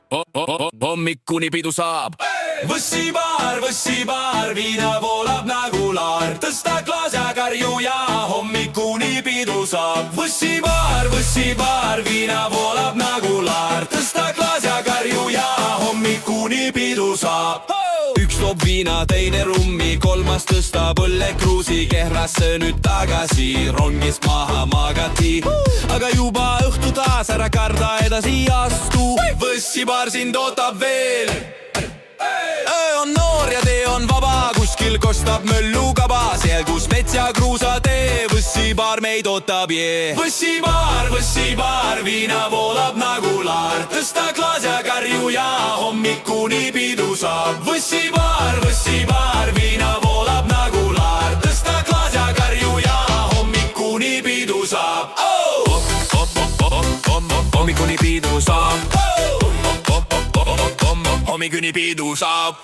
Hommikuni pidu saab. Võssibaar, viina voolab nagu laar. Tõsta klaas ja karju ja hommikuni pidu saab. Võssibaar, viina voolab nagu laar. Tõsta klaas ja karju ja hommikuni pidu saab. Üks toob viina, teine rummi, kolmas tõstab õllekruusi. Kehrasse nüüd tagasi, rongist maha magati. Aga juba õhtu taas, ära karda edasi astu. Võssibaar sind ootab veel. Öö on noor ja tee on vaba, kuskil kostab möllukaba. Seal kus mets ja kruusatee, võssibaar meid ootab, jee. Võssibaar, viina voolab nagu laar. Tõsta klaas ja karju ja hommikuni pidu saab. Võssibaar, viina voolab nagu laar. Tõsta klaas ja karju ja hommikuni pidu saab. Hommikuni pidu saab. Hommikuni pidu saab.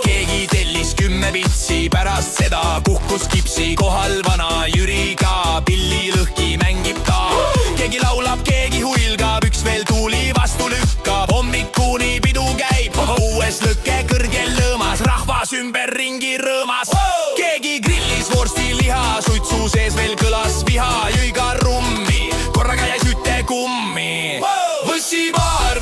Keegi tellis 10 pitsi, pärast seda puhkus kipsi. Kohal vana Jüriga, pilli lõhki mängib ta. Keegi laulab, keegi huilgab, üks veel tuuli vastu lükkab. Hommikuni pidu käib, uues lõkke kõrgel lõõmas. Rahvas ümber ringi rõõmas. Keegi grillis vorstiliha, suitsu sees veel kõlas viha. Jõi ka rummi, korraga jäi süte kummi.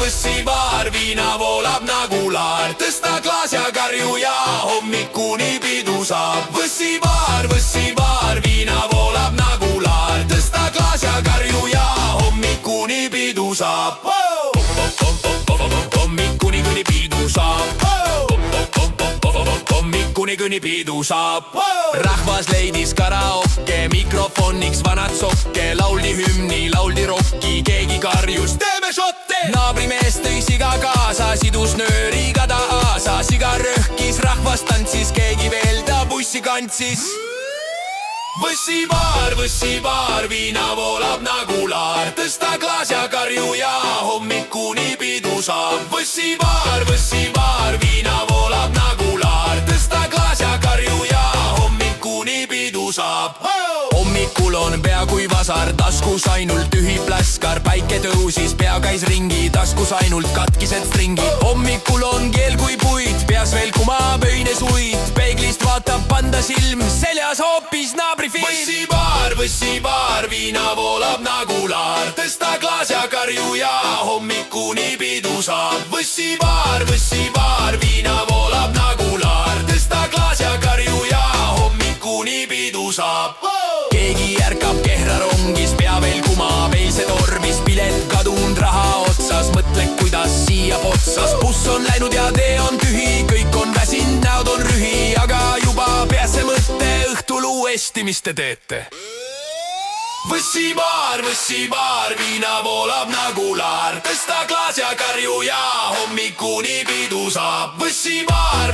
Võssibaar, viina voolab nagu laar. Tõsta klaas ja karju ja hommikuni pidu saab. Võssibaar, viina voolab nagu laar. Tõsta klaas ja karju ja hommikuni pidu saab. Hommikuni pidu saab. Hommikuni pidu saab. Rahvas leidis karaoke, mikrofoniks vanad sokke. Lauldi hümni, lauldi rokki, keegi karjus teeme šotte. Naabrimees tõi siga kaasa, sidus nööriga ta aasa. Siga rõhkis, rahvas tantsis, keegi veel ta bussi kantsis. Võssibaar, viina voolab nagu laar. Tõsta klaas ja karju ja hommikuni pidu saab. Võssibaar, viina voolab nagu laar. Tõsta klaas ja karju ja hommikuni pidu saab. Hommikul on pea kui vasar, taskus ainult tühi pläskar. Päike tõusis, pea käis ringi, taskus ainult katkised stringid. Hommikul on keel kui puid, peas veel kumab öine suid. Peeglist vaatab panda silm, seljas hoopis naabrifilm. Võssibaar, viina voolab nagu laar. Tõsta klaas ja karju ja hommikuni pidu saab. Võssibaar, viina voolab nagu laar. Tõsta klaas ja karju ja hommikuni pidu saab. Keegi ärkab kehra rongis, pea veel kumab, eilse tormis. Pilet kadunud, raha otsas, mõtle kuidas siia potsas. Buss on läinud ja tee on tühi, kõik on väsinud, näod on rühi. Aga juba peas see mõtte, õhtul uuesti, mis te teete? Võssibaar, viina voolab nagu laar. Tõsta klaas ja karju ja hommikuni pidu saab. Võssibaar,